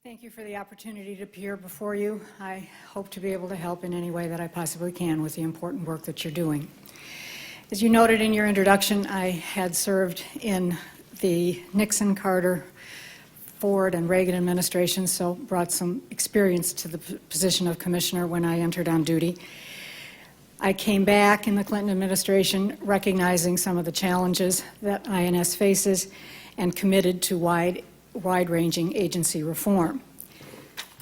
Thank you for the opportunity to appear before you. I hope to be able to help in any way that I possibly can with the important work that you're doing. As you noted in your introduction, I had served in the Nixon, Carter, Ford, and Reagan administrations, so brought some experience to the position of commissioner when I entered on duty. I came back in the Clinton administration recognizing some of the challenges that INS faces and committed to wide-ranging agency reform.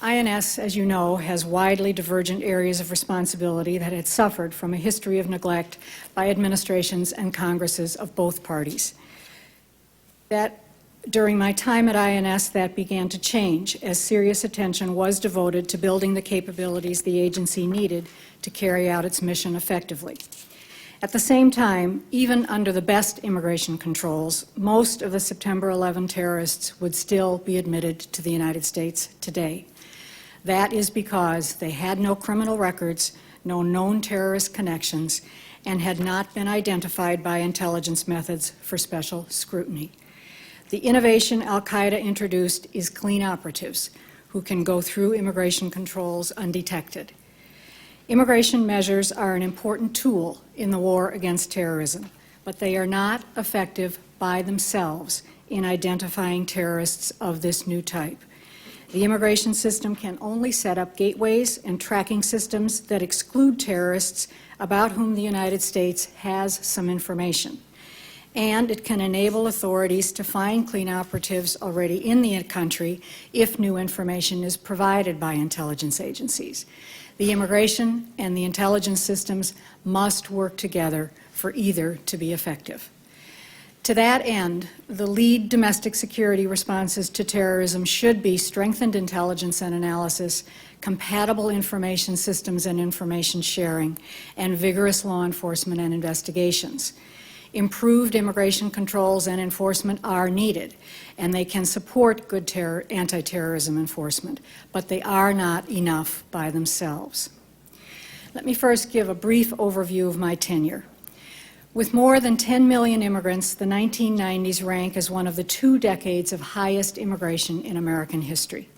INS, as you know, has widely divergent areas of responsibility that had suffered from a history of neglect by administrations and Congresses of both parties. During my time at INS, that began to change as serious attention was devoted to building the capabilities the agency needed to carry out its mission effectively. At the same time, even under the best immigration controls, most of the September 11 terrorists would still be admitted to the United States today. That is because they had no criminal records, no known terrorist connections, and had not been identified by intelligence methods for special scrutiny. The innovation al-Qaeda introduced is clean operatives who can go through immigration controls undetected. Immigration measures are an important tool in the war against terrorism, but they are not effective by themselves in identifying terrorists of this new type. The immigration system can only set up gateways and tracking systems that exclude terrorists about whom the United States has some information. And it can enable authorities to find clean operatives already in the country if new information is provided by intelligence agencies. The immigration and the intelligence systems must work together for either to be effective. To that end, the lead domestic security responses to terrorism should be strengthened intelligence and analysis, compatible information systems and information sharing, and vigorous law enforcement and investigations. Improved immigration controls and enforcement are needed, and they can support good anti-terrorism enforcement, but they are not enough by themselves. Let me first give a brief overview of my tenure. With more than 10 million immigrants, the 1990s rank as one of the 2 decades of highest immigration in American history.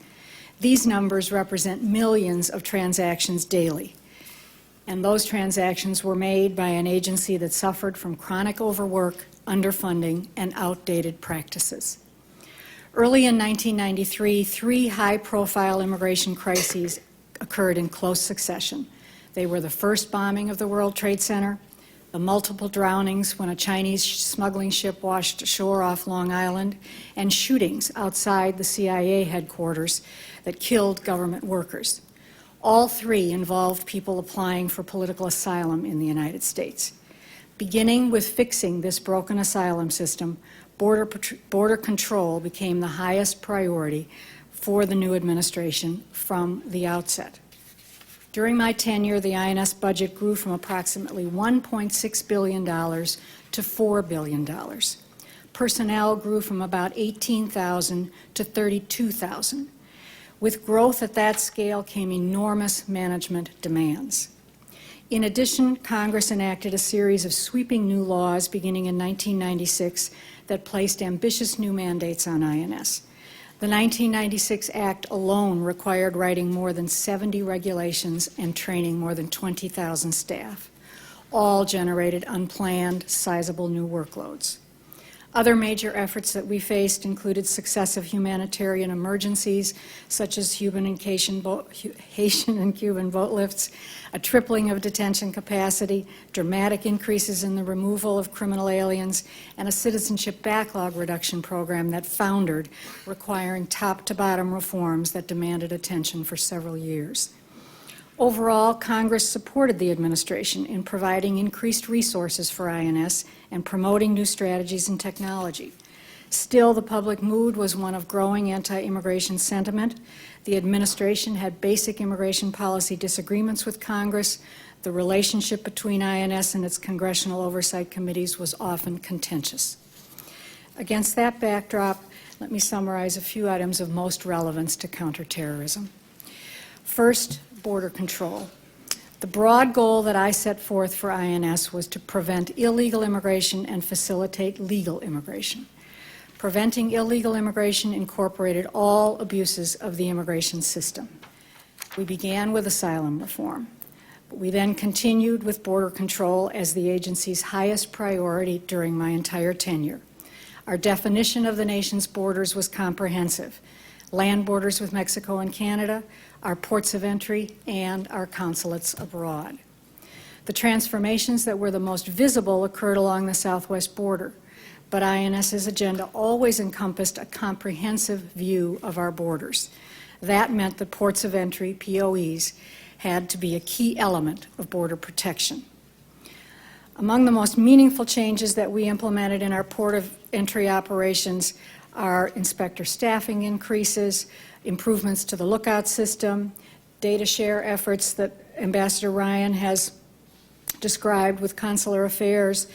These numbers represent millions of transactions daily. And those transactions were made by an agency that suffered from chronic overwork, underfunding, and outdated practices. Early in 1993, 3 high-profile immigration crises occurred in close succession. They were the first bombing of the World Trade Center, the multiple drownings when a Chinese smuggling ship washed ashore off Long Island, and shootings outside the CIA headquarters that killed government workers. All 3 involved people applying for political asylum in the United States. Beginning with fixing this broken asylum system, border control became the highest priority for the new administration from the outset. During my tenure, the INS budget grew from approximately $1.6 billion to $4 billion. Personnel grew from about 18,000 to 32,000. With growth at that scale came enormous management demands. In addition, Congress enacted a series of sweeping new laws beginning in 1996 that placed ambitious new mandates on INS. The 1996 Act alone required writing more than 70 regulations and training more than 20,000 staff. All generated unplanned, sizable new workloads. Other major efforts that we faced included successive humanitarian emergencies, such as Haitian and Cuban boat lifts, a tripling of detention capacity, dramatic increases in the removal of criminal aliens, and a citizenship backlog reduction program that foundered, requiring top-to-bottom reforms that demanded attention for several years. Overall, Congress supported the administration in providing increased resources for INS and promoting new strategies and technology. Still, the public mood was one of growing anti-immigration sentiment. The administration had basic immigration policy disagreements with Congress. The relationship between INS and its congressional oversight committees was often contentious. Against that backdrop, let me summarize a few items of most relevance to counterterrorism. First, border control. The broad goal that I set forth for INS was to prevent illegal immigration and facilitate legal immigration. Preventing illegal immigration incorporated all abuses of the immigration system. We began with asylum reform. But we then continued with border control as the agency's highest priority during my entire tenure. Our definition of the nation's borders was comprehensive: land borders with Mexico and Canada, our ports of entry, and our consulates abroad. The transformations that were the most visible occurred along the southwest border, but INS's agenda always encompassed a comprehensive view of our borders. That meant that ports of entry, POEs, had to be a key element of border protection. Among the most meaningful changes that we implemented in our port of entry operations are inspector staffing increases, improvements to the lookout system, data share efforts that Ambassador Ryan has described with consular affairs,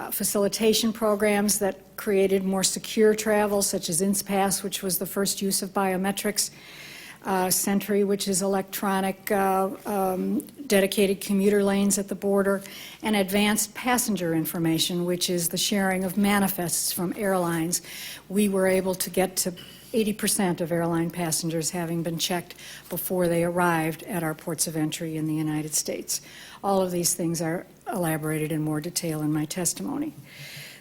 facilitation programs that created more secure travel, such as InSpass, which was the first use of biometrics, Sentry, which is electronic dedicated commuter lanes at the border, and advanced passenger information, which is the sharing of manifests from airlines. We were able to get to 80% of airline passengers having been checked before they arrived at our ports of entry in the United States. All of these things are elaborated in more detail in my testimony.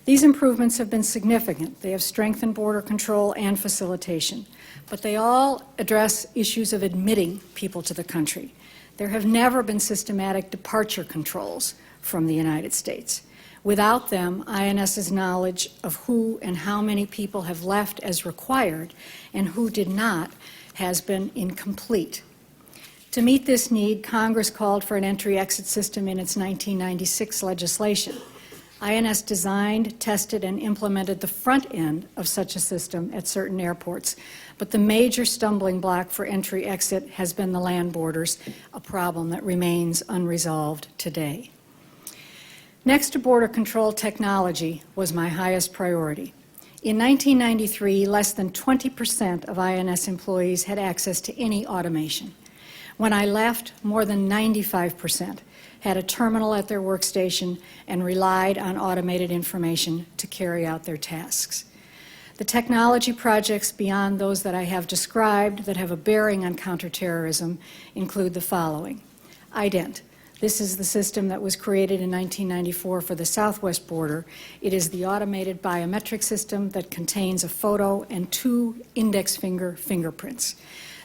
These improvements have been significant. They have strengthened border control and facilitation, but they all address issues of admitting people to the country. There have never been systematic departure controls from the United States. Without them, INS's knowledge of who and how many people have left as required and who did not has been incomplete. To meet this need, Congress called for an entry-exit system in its 1996 legislation. INS designed, tested, and implemented the front end of such a system at certain airports, but the major stumbling block for entry-exit has been the land borders, a problem that remains unresolved today. Next to border control, technology was my highest priority. In 1993, less than 20% of INS employees had access to any automation. When I left, more than 95% had a terminal at their workstation and relied on automated information to carry out their tasks. The technology projects beyond those that I have described that have a bearing on counterterrorism include the following. IDENT. This is the system that was created in 1994 for the southwest border. It is the automated biometric system that contains a photo and 2 index finger fingerprints.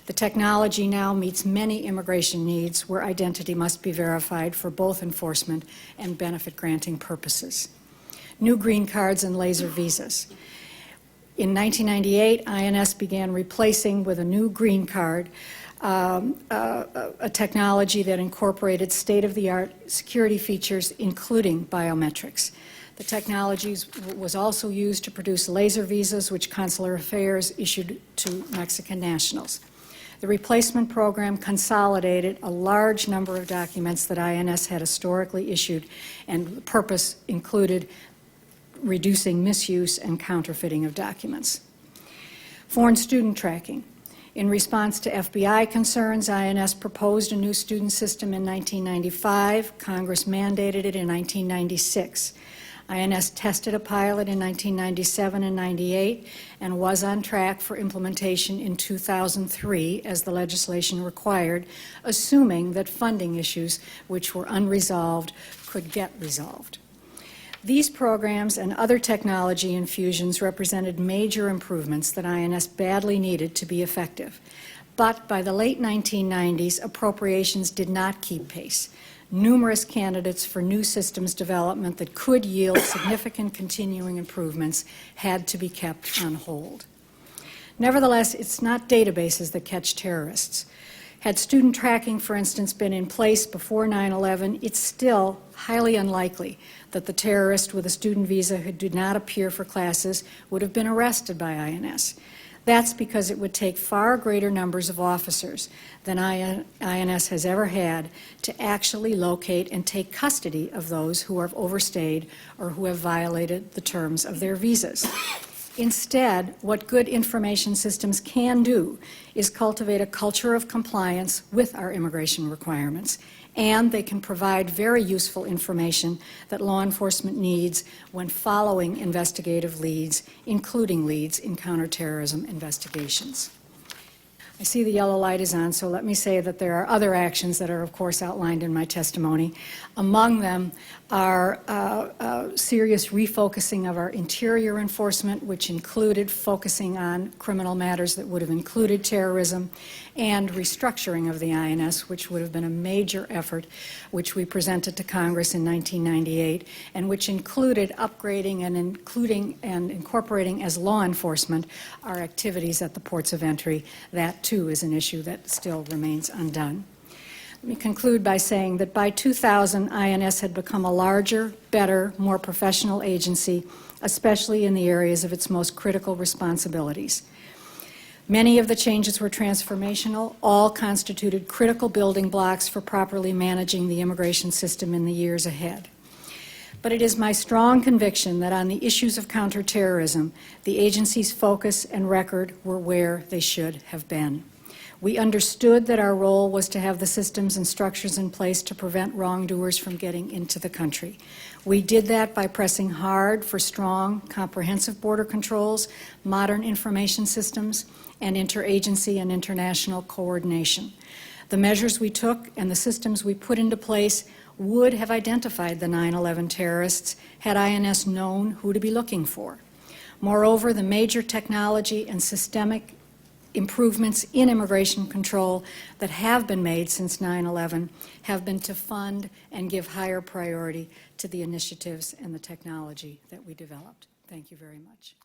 The technology now meets many immigration needs where identity must be verified for both enforcement and benefit-granting purposes. New green cards and laser visas. In 1998, INS began replacing with a new green card a technology that incorporated state-of-the-art security features, including biometrics. The technology was also used to produce laser visas, which Consular Affairs issued to Mexican nationals. The replacement program consolidated a large number of documents that INS had historically issued, and the purpose included reducing misuse and counterfeiting of documents. Foreign student tracking. In response to FBI concerns, INS proposed a new student system in 1995. Congress mandated it in 1996. INS tested a pilot in 1997 and 98 and was on track for implementation in 2003 as the legislation required, assuming that funding issues which were unresolved could get resolved. These programs and other technology infusions represented major improvements that INS badly needed to be effective. But by the late 1990s, appropriations did not keep pace. Numerous candidates for new systems development that could yield significant continuing improvements had to be kept on hold. Nevertheless, it's not databases that catch terrorists. Had student tracking, for instance, been in place before 9/11, it's still highly unlikely that the terrorist with a student visa who did not appear for classes would have been arrested by INS. That's because it would take far greater numbers of officers than INS has ever had to actually locate and take custody of those who have overstayed or who have violated the terms of their visas. Instead, what good information systems can do is cultivate a culture of compliance with our immigration requirements, and they can provide very useful information that law enforcement needs when following investigative leads, including leads in counterterrorism investigations. I see the yellow light is on, so let me say that there are other actions that are, of course, outlined in my testimony. Among them are serious refocusing of our interior enforcement, which included focusing on criminal matters that would have included terrorism, and restructuring of the INS, which would have been a major effort, which we presented to Congress in 1998, and which included upgrading and incorporating as law enforcement our activities at the ports of entry. That, too, is an issue that still remains undone. Let me conclude by saying that by 2000, INS had become a larger, better, more professional agency, especially in the areas of its most critical responsibilities. Many of the changes were transformational. All constituted critical building blocks for properly managing the immigration system in the years ahead. But it is my strong conviction that on the issues of counterterrorism, the agency's focus and record were where they should have been. We understood that our role was to have the systems and structures in place to prevent wrongdoers from getting into the country. We did that by pressing hard for strong, comprehensive border controls, modern information systems, and interagency and international coordination. The measures we took and the systems we put into place would have identified the 9/11 terrorists had INS known who to be looking for. Moreover, the major technology and systemic improvements in immigration control that have been made since 9/11 have been to fund and give higher priority to the initiatives and the technology that we developed. Thank you very much.